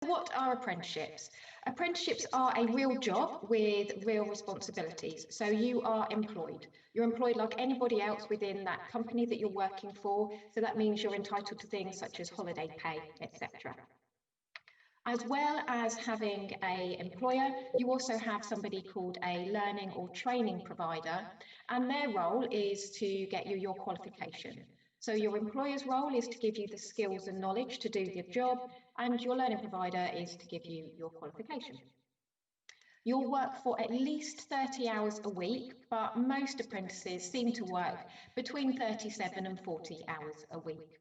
What are apprenticeships? Apprenticeships are a real job with real responsibilities. So you are employed. You're employed like anybody else within that company that you're working for. So that means you're entitled to things such as holiday pay, etc. As well as having an employer, you also have somebody called a learning or training provider, and their role is to get you your qualification. So your employer's role is to give you the skills and knowledge to do the job, and your learning provider is to give you your qualification. You'll work for at least 30 hours a week, but most apprentices seem to work between 37 and 40 hours a week.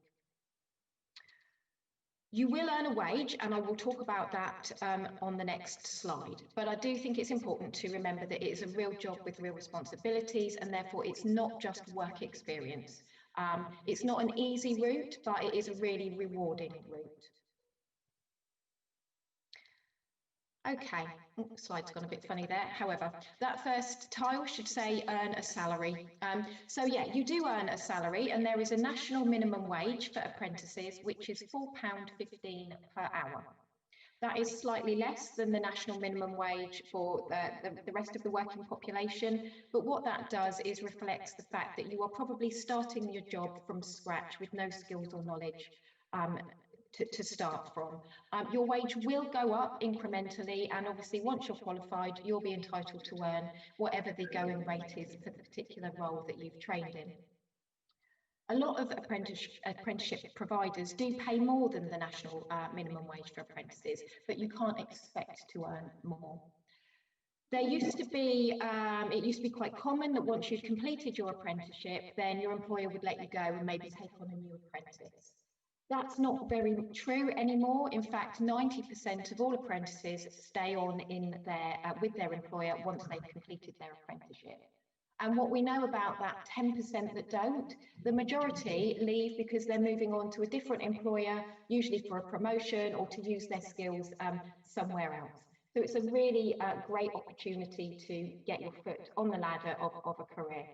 You will earn a wage, and I will talk about that on the next slide. But I do think it's important to remember that it is a real job with real responsibilities, and therefore it's not just work experience. It's not an easy route, but it is a really rewarding route. Okay, slide's gone a bit funny there. However, that first tile should say earn a salary. So yeah, you do earn a salary, and there is a national minimum wage for apprentices, which is £4.15 per hour. That is slightly less than the national minimum wage for the rest of the working population. But what that does is reflects the fact that you are probably starting your job from scratch with no skills or knowledge to start from. Your wage will go up incrementally, and obviously once you're qualified, you'll be entitled to earn whatever the going rate is for the particular role that you've trained in. A lot of apprenticeship providers do pay more than the national minimum wage for apprentices, but you can't expect to earn more. There used to be, it used to be quite common that once you'd completed your apprenticeship, then your employer would let you go and maybe take on a new apprentice. That's not very true anymore. In fact, 90% of all apprentices stay on in with their employer once they've completed their apprenticeship. And what we know about that 10% that don't, the majority leave because they're moving on to a different employer, usually for a promotion or to use their skills somewhere else. So it's a really great opportunity to get your foot on the ladder of a career.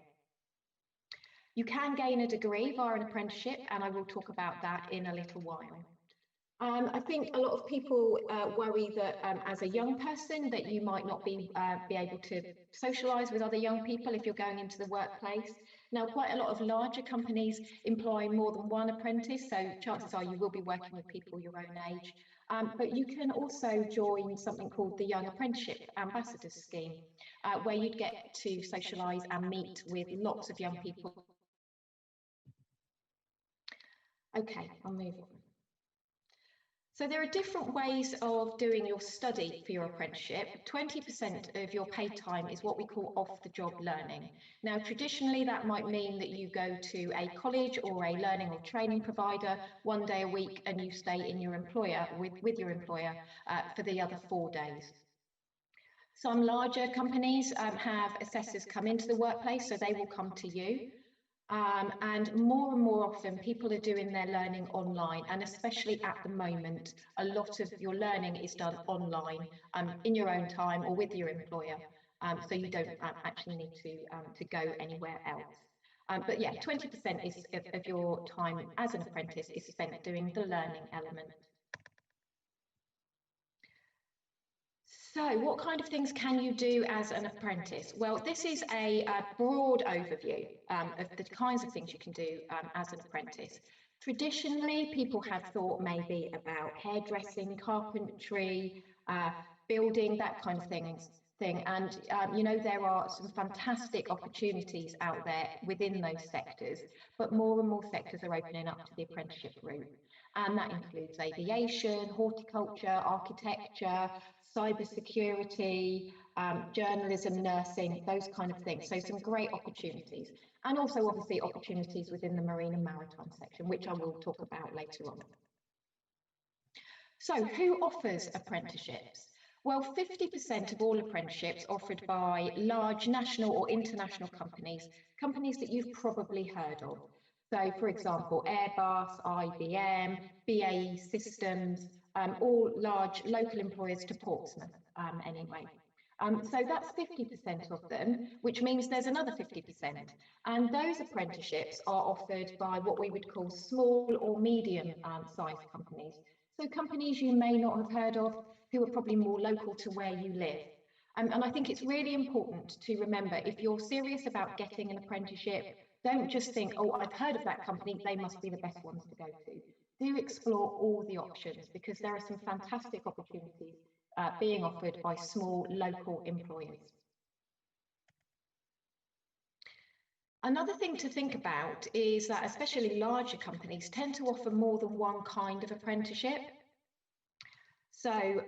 You can gain a degree via an apprenticeship, and I will talk about that in a little while. I think a lot of people worry that as a young person that you might not be able to socialise with other young people if you're going into the workplace. Now, quite a lot of larger companies employ more than one apprentice, so chances are you will be working with people your own age. But you can also join something called the Young Apprenticeship Ambassadors Scheme, where you'd get to socialise and meet with lots of young people. Okay, I'll move on. So there are different ways of doing your study for your apprenticeship. 20% of your paid time is what we call off-the-job learning. Now, traditionally, that might mean that you go to a college or a learning or training provider 1 day a week, and you stay in your employer with your employer for the other 4 days. Some larger companies have assessors come into the workplace, so they will come to you. And more often people are doing their learning online, and especially at the moment a lot of your learning is done online in your own time or with your employer, so you don't actually need to go anywhere else. But yeah, 20% of your time as an apprentice is spent doing the learning element. So what kind of things can you do as an apprentice? Well, this is a broad overview of the kinds of things you can do as an apprentice. Traditionally, people have thought maybe about hairdressing, carpentry, building, that kind of thing. And, you know, there are some fantastic opportunities out there within those sectors, but more and more sectors are opening up to the apprenticeship route. And that includes aviation, horticulture, architecture, cybersecurity, journalism, nursing, those kind of things. So some great opportunities. And also obviously opportunities within the marine and maritime section, which I will talk about later on. So who offers apprenticeships? Well, 50% of all apprenticeships offered by large national or international companies, companies that you've probably heard of. So, for example, Airbus, IBM, BAE Systems, all large local employers to Portsmouth anyway. So that's 50% of them, which means there's another 50%. And those apprenticeships are offered by what we would call small or medium sized companies. So companies you may not have heard of who are probably more local to where you live. And I think it's really important to remember, if you're serious about getting an apprenticeship, don't just think, oh, I've heard of that company, they must be the best ones to go to. Do explore all the options, because there are some fantastic opportunities being offered by small local employers. Another thing to think about is that especially larger companies tend to offer more than one kind of apprenticeship. So,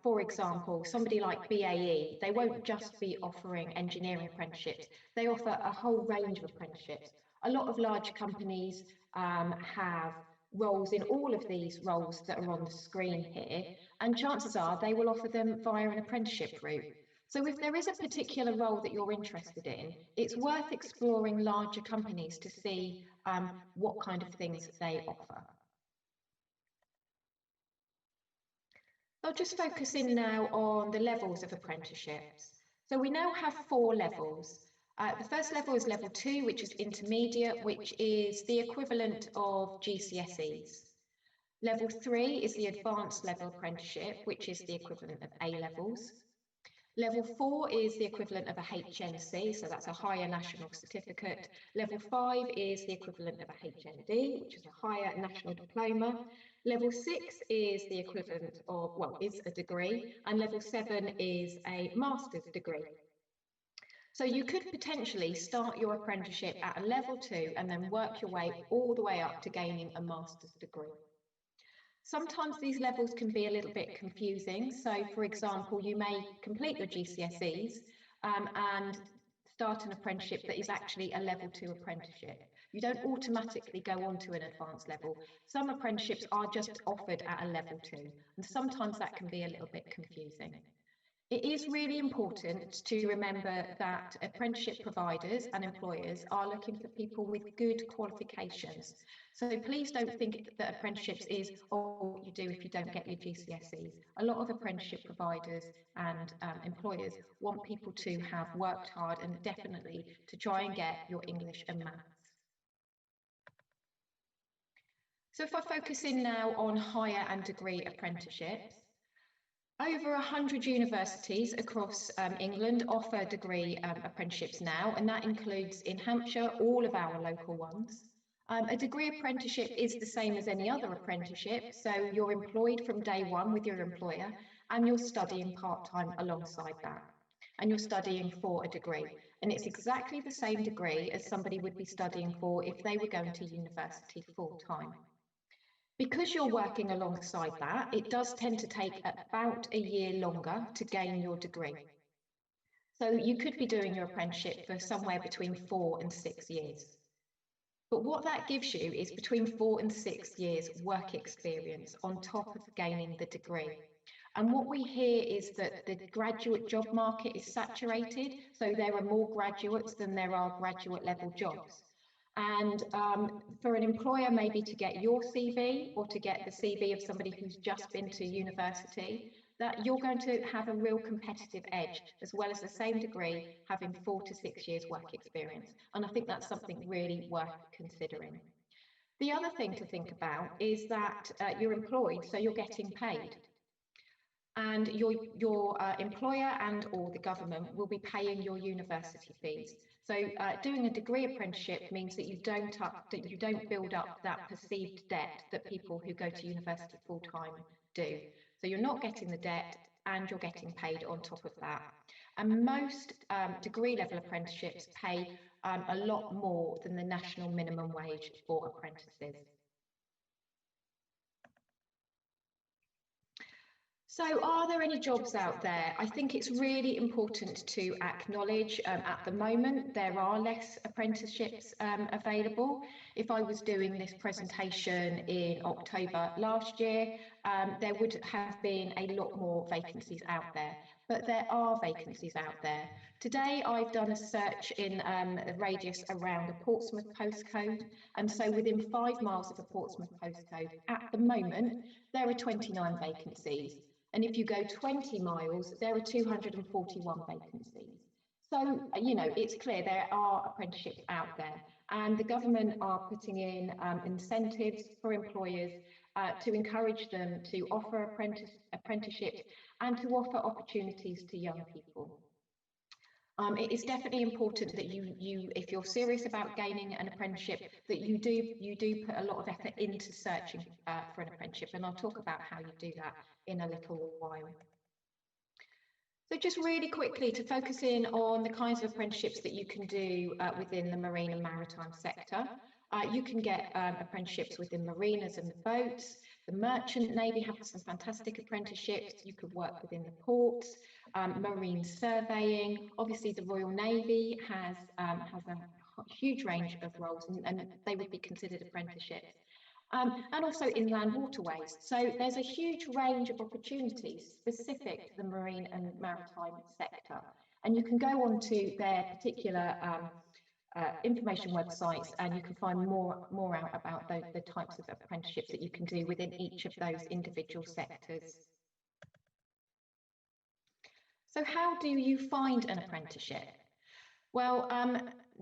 for example, somebody like BAE, they won't just be offering engineering apprenticeships, they offer a whole range of apprenticeships. A lot of large companies have roles in all of these roles that are on the screen here, and chances are they will offer them via an apprenticeship route. So if there is a particular role that you're interested in, it's worth exploring larger companies to see what kind of things they offer. I'll just focus in now on the levels of apprenticeships. So we now have 4 levels. The first level is level 2, which is intermediate, which is the equivalent of GCSEs. Level 3 is the advanced level apprenticeship, which is the equivalent of A-levels. Level 4 is the equivalent of a HNC, so that's a higher national certificate. Level 5 is the equivalent of a HND, which is a higher national diploma. Level 6 is the equivalent of, well, is a degree, and level 7 is a master's degree. So you could potentially start your apprenticeship at a level 2 and then work your way all the way up to gaining a master's degree. Sometimes these levels can be a little bit confusing. So, for example, you may complete your GCSEs and start an apprenticeship that is actually a level 2 apprenticeship. You don't automatically go on to an advanced level. Some apprenticeships are just offered at a level 2, and sometimes that can be a little bit confusing. It is really important to remember that apprenticeship providers and employers are looking for people with good qualifications. So please don't think that apprenticeships is all you do if you don't get your GCSEs. A lot of apprenticeship providers and employers want people to have worked hard and definitely to try and get your English and maths. So if I focus in now on higher and degree apprenticeships, over 100 universities across England offer degree apprenticeships now, and that includes in Hampshire all of our local ones. A degree apprenticeship is the same as any other apprenticeship, so you're employed from day one with your employer and you're studying part-time alongside that. And you're studying for a degree. And it's exactly the same degree as somebody would be studying for if they were going to university full-time. Because you're working alongside that, it does tend to take about a year longer to gain your degree. So you could be doing your apprenticeship for somewhere between 4 and 6 years. But what that gives you is between 4 and 6 years work experience on top of gaining the degree. And what we hear is that the graduate job market is saturated, so there are more graduates than there are graduate level jobs. And for an employer maybe to get your CV or to get the CV of somebody who's just been to university, that you're going to have a real competitive edge, as well as the same degree having 4 to 6 years work experience. And I think that's something really worth considering. The other thing to think about is that you're employed, so you're getting paid. And your employer and or the government will be paying your university fees. So doing a degree apprenticeship means that you don't build up that perceived debt that people who go to university full-time do. So you're not getting the debt and you're getting paid on top of that. And most degree level apprenticeships pay a lot more than the national minimum wage for apprentices. So are there any jobs out there? I think it's really important to acknowledge at the moment there are less apprenticeships available. If I was doing this presentation in October last year, there would have been a lot more vacancies out there, but there are vacancies out there. Today I've done a search in a radius around a Portsmouth postcode, and so within 5 miles of a Portsmouth postcode at the moment there are 29 vacancies. And if you go 20 miles, there are 241 vacancies. So, you know, it's clear there are apprenticeships out there, and the government are putting in incentives for employers to encourage them to offer apprenticeships and to offer opportunities to young people. It is definitely important that if you're serious about gaining an apprenticeship, that you do put a lot of effort into searching for an apprenticeship, and I'll talk about how you do that in a little while. So just really quickly to focus in on the kinds of apprenticeships that you can do within the marine and maritime sector. You can get apprenticeships within marinas and boats. The Merchant Navy have some fantastic apprenticeships. You could work within the ports, marine surveying. Obviously, the Royal Navy has a huge range of roles, and they would be considered apprenticeships. And also inland waterways. So there's a huge range of opportunities specific to the marine and maritime sector. And you can go onto their particular information websites, and you can find more out about the types of apprenticeships that you can do within each of those individual sectors. So how do you find an apprenticeship? Well,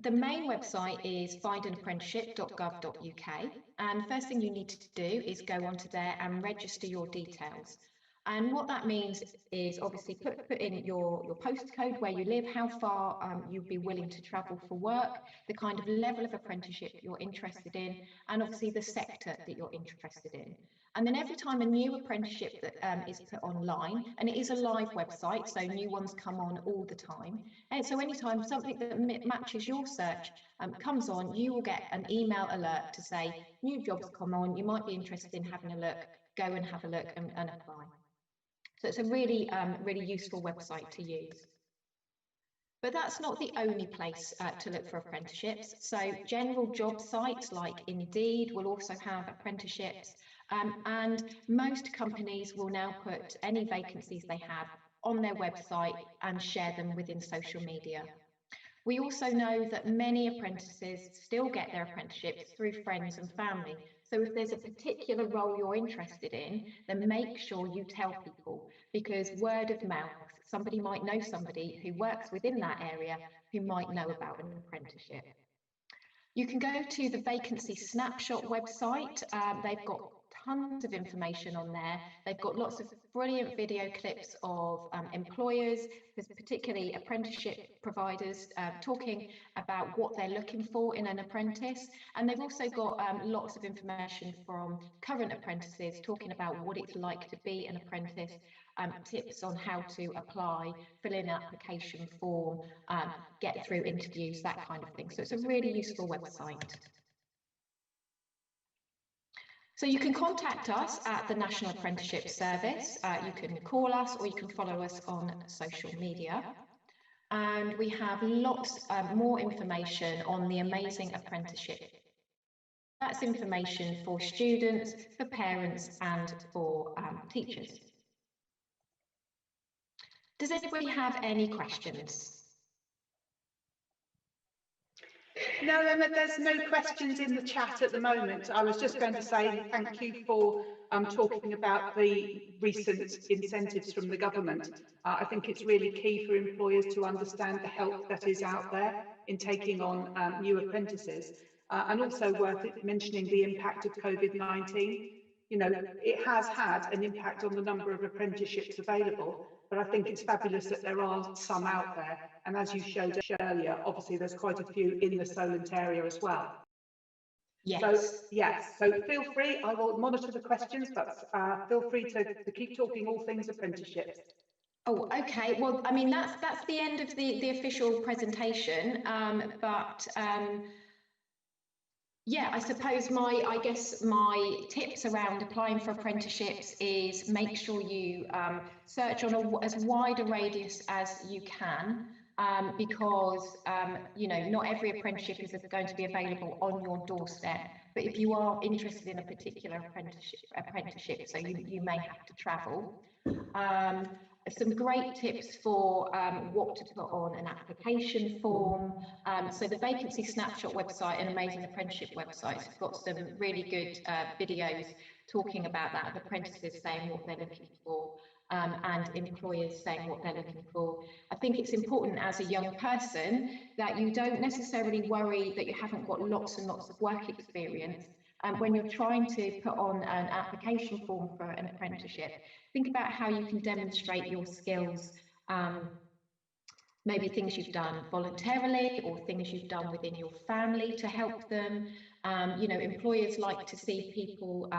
the main website is findanapprenticeship.gov.uk, and the first thing you need to do is go onto there and register your details. And what that means is obviously put in your postcode, where you live, how far you'd be willing to travel for work, the kind of level of apprenticeship you're interested in, and obviously the sector that you're interested in. And then every time a new apprenticeship that is put online, and it is a live website, so new ones come on all the time. And so anytime something that matches your search comes on, you will get an email alert to say, new jobs come on, you might be interested in having a look, go and have a look and apply. So it's a really, really useful website to use. But that's not the only place to look for apprenticeships. So general job sites like Indeed will also have apprenticeships, and most companies will now put any vacancies they have on their website and share them within social media. We also know that many apprentices still get their apprenticeships through friends and family. So if there's a particular role you're interested in, then make sure you tell people, because word of mouth, somebody might know somebody who works within that area who might know about an apprenticeship. You can go to the Vacancy Snapshot website. They've got tons of information on there. They've got lots of brilliant video clips of employers, particularly apprenticeship providers, talking about what they're looking for in an apprentice. And they've also got lots of information from current apprentices talking about what it's like to be an apprentice, tips on how to apply, fill in an application form, get through interviews, that kind of thing. So it's a really useful website. So you can contact us at the National Apprenticeship Service. You can call us, or you can follow us on social media. And we have lots more information on the amazing apprenticeship. That's information for students, for parents, and for teachers. Does anybody have any questions? No, Emma, there's no questions in the chat at the moment. I was just going to say thank you for talking about the recent incentives from the government. I think it's really key for employers to understand the help that is out there in taking on new apprentices, and also worth mentioning the impact of COVID-19. You know, it has had an impact on the number of apprenticeships available, but I think it's fabulous that there are some out there. And as you showed earlier, obviously there's quite a few in the Solent area as well. Yes. So, yes, so feel free, I will monitor the questions, but feel free to keep talking all things apprenticeships. Oh, okay. Well, I mean, that's the end of the official presentation, yeah, I suppose my tips around applying for apprenticeships is make sure you search on as wide a radius as you can, because you know, not every apprenticeship is going to be available on your doorstep. But if you are interested in a particular apprenticeship, so you may have to travel. Some great tips for what to put on an application form. So the Vacancy Snapshot website and Amazing Apprenticeship websites have got some really good videos talking about that, of apprentices saying what they're looking for, and employers saying what they're looking for. I think it's important as a young person that you don't necessarily worry that you haven't got lots and lots of work experience, when you're trying to put on an application form for an apprenticeship, think about how you can demonstrate your skills, maybe things you've done voluntarily or things you've done within your family to help them. You know, employers like to see people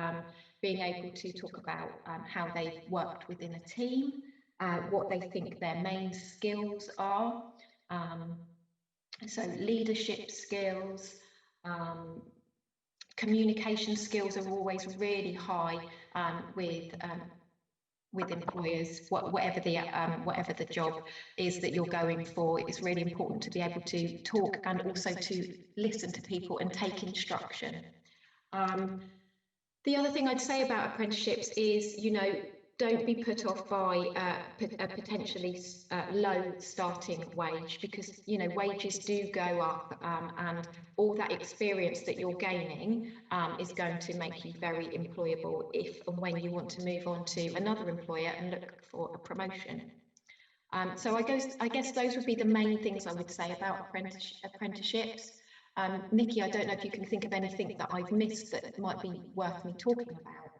being able to talk about how they've worked within a team, what they think their main skills are. So leadership skills, communication skills are always really high with employers. Whatever the job is that you're going for, it's really important to be able to talk and also to listen to people and take instruction. The other thing I'd say about apprenticeships is, you know, don't be put off by a potentially low starting wage, because, you know, wages do go up, and all that experience that you're gaining is going to make you very employable if and when you want to move on to another employer and look for a promotion. So I guess those would be the main things I would say about apprenticeships. Nikki, I don't know if you can think of anything that I've missed that might be worth me talking about.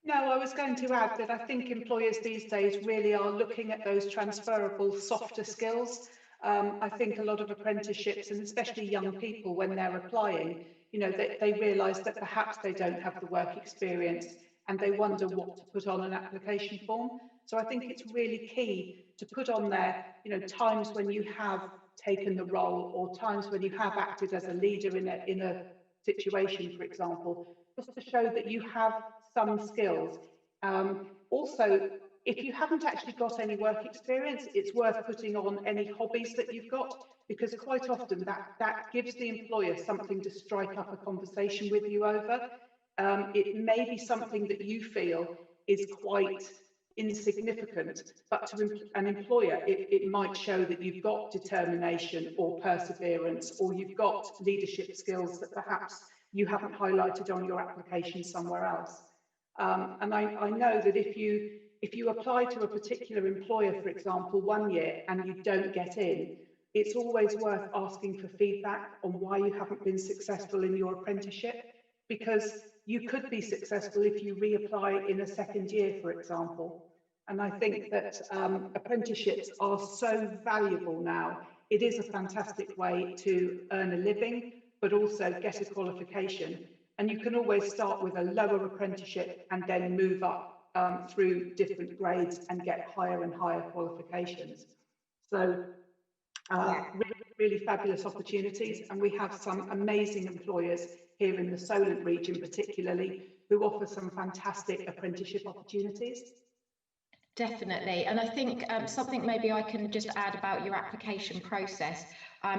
No, I was going to add that I think employers these days really are looking at those transferable softer skills. I think a lot of apprenticeships, and especially young people when they're applying, you know, they realise that perhaps they don't have the work experience and they wonder what to put on an application form. So I think it's really key to put on there, you know, times when you have taken the role or times when you have acted as a leader in a situation, for example, just to show that you have some skills. Also, if you haven't actually got any work experience, it's worth putting on any hobbies that you've got, because quite often that gives the employer something to strike up a conversation with you over. It may be something that you feel is quite insignificant, but to an employer, it might show that you've got determination or perseverance, or you've got leadership skills that perhaps you haven't highlighted on your application somewhere else. And I know that if you apply to a particular employer, for example, 1 year and you don't get in, it's always worth asking for feedback on why you haven't been successful in your apprenticeship, because you could be successful if you reapply in a second year, for example. And I think that apprenticeships are so valuable now. It is a fantastic way to earn a living, but also get a qualification. And you can always start with a lower apprenticeship and then move up through different grades and get higher and higher qualifications. So really fabulous opportunities. And we have some amazing employers here in the Solent region particularly, who offer some fantastic apprenticeship opportunities. Definitely. And I think something maybe I can just add about your application process.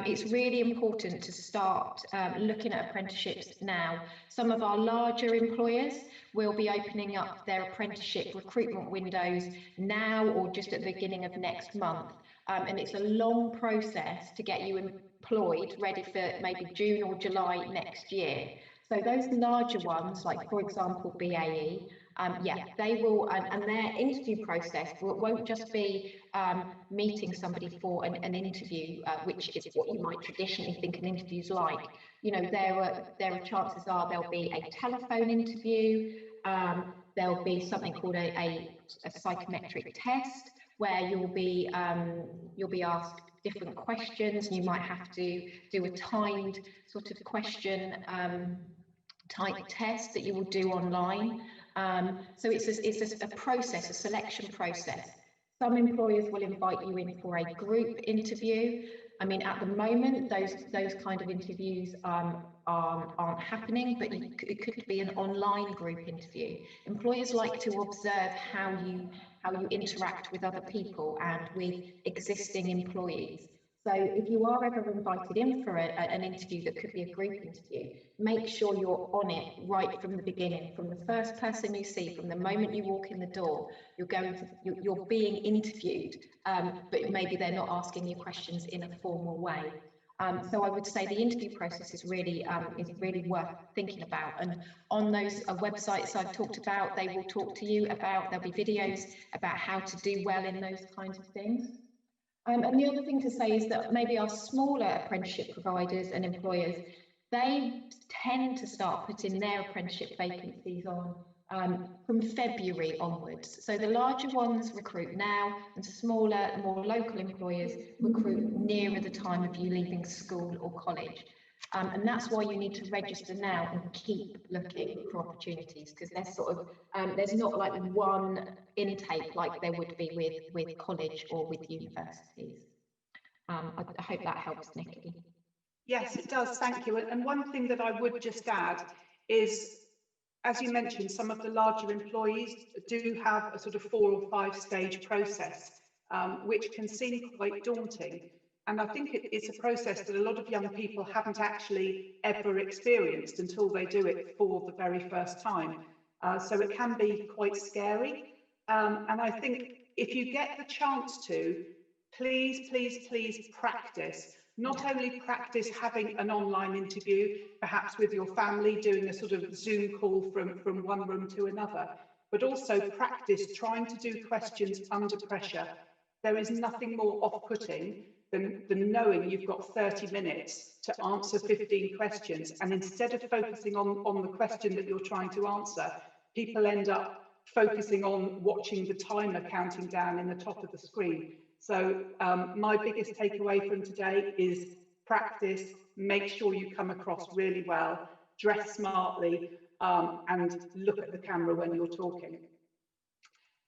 It's really important to start looking at apprenticeships now. Some of our larger employers will be opening up their apprenticeship recruitment windows now or just at the beginning of next month. And it's a long process to get you employed, ready for maybe June or July next year. So those larger ones, like for example, BAE, they will, and their interview process won't just be meeting somebody for an interview, which is what you might traditionally think an interview's like. You know, there are chances are there'll be a telephone interview, there'll be something called a psychometric test, where you'll be asked different questions. You might have to do a timed sort of question type test that you will do online. So it's a process, a selection process. Some employers will invite you in for a group interview. I mean, at the moment, those kind of interviews aren't happening, but it could be an online group interview. Employers like to observe how you interact with other people and with existing employees. So if you are ever invited in for an interview that could be a group interview, make sure you're on it right from the beginning, from the first person you see, from the moment you walk in the door. You're being interviewed, but maybe they're not asking you questions in a formal way. So I would say the interview process is really worth thinking about. And on those websites I've talked about, they will talk to you about, there'll be videos about how to do well in those kinds of things. And the other thing to say is that maybe our smaller apprenticeship providers and employers, they tend to start putting their apprenticeship vacancies on from February onwards. So the larger ones recruit now, and smaller, more local employers recruit nearer the time of you leaving school or college. And that's why you need to register now and keep looking for opportunities, because there's sort of there's not like one intake like there would be with college or with universities. I hope that helps, Nikki. Yes, it does. Thank you. And one thing that I would just add is, as you mentioned, some of the larger employees do have a sort of 4 or 5 stage process, which can seem quite daunting. And I think it's a process that a lot of young people haven't actually ever experienced until they do it for the very first time. So it can be quite scary. And I think if you get the chance to, please, please, please practice. Not only practice having an online interview, perhaps with your family, doing a sort of Zoom call from one room to another, but also practice trying to do questions under pressure. There is nothing more off-putting than knowing you've got 30 minutes to answer 15 questions, and instead of focusing on the question that you're trying to answer, people end up focusing on watching the timer counting down in the top of the screen. So my biggest takeaway from today is practice, make sure you come across really well, dress smartly, and look at the camera when you're talking.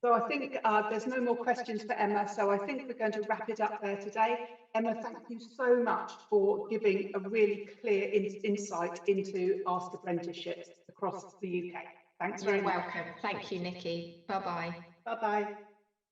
So I think there's no more questions for Emma, so I think we're going to wrap it up there today. Emma, thank you so much for giving a really clear insight into Ask Apprenticeships across the UK. Thanks very much. You're welcome. Thank you, Nikki. Bye-bye. Bye-bye.